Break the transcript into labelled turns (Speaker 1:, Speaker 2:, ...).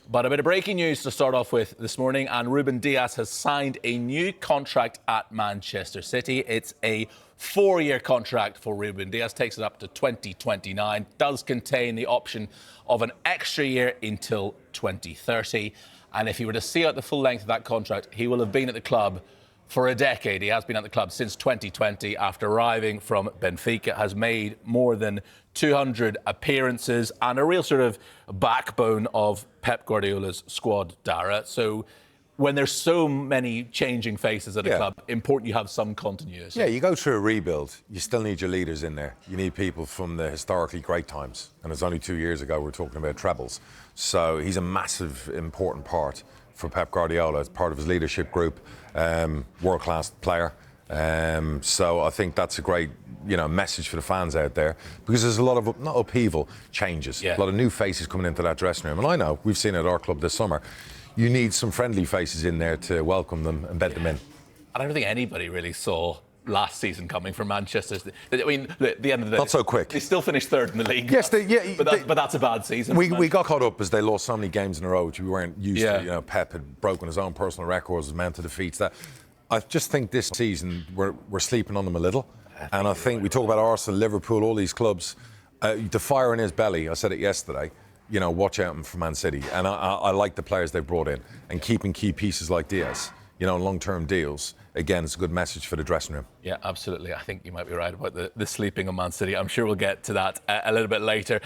Speaker 1: But a bit of breaking news to start off with this morning, and Ruben Dias has signed a new contract at Manchester City. It's a 4-year contract for Ruben Dias, takes it up to 2029, does contain the option of an extra year until 2030. And if he were to see out the full length of that contract, he will have been at the club for a decade. He has been at the club since 2020 after arriving from Benfica, has made more than 200 appearances and a real sort of backbone of Pep Guardiola's squad, Dara. So when there's so many changing faces at a club, important you have some continuity.
Speaker 2: Yeah, you go through a rebuild, you still need your leaders in there. You need people from the historically great times. And it's only 2 years ago we were talking about trebles. So he's a massive, important part for Pep Guardiola as part of his leadership group, world-class player. So I think that's a great, message for the fans out there, because there's a lot of, not upheaval, changes. A lot of new faces coming into that dressing room. And I know, we've seen it at our club this summer, you need some friendly faces in there to welcome them and bed them in.
Speaker 1: I don't think anybody really saw last season coming from Manchester. I mean, at the end of the day,
Speaker 2: not so quick.
Speaker 1: They still finished third in the league.
Speaker 2: Yes,
Speaker 1: but that's a bad season.
Speaker 2: We got caught up as they lost so many games in a row, which we weren't used to. Pep had broken his own personal records, amount to defeats. That I just think this season we're sleeping on them a little, and I think we talk about Arsenal, Liverpool, all these clubs. The fire in his belly. I said it yesterday. Watch out for Man City, and I like the players they've brought in, and keeping key pieces like Diaz. Long-term deals. Again, it's a good message for the dressing room.
Speaker 1: Yeah, absolutely. I think you might be right about the sleeping on Man City. I'm sure we'll get to that a little bit later.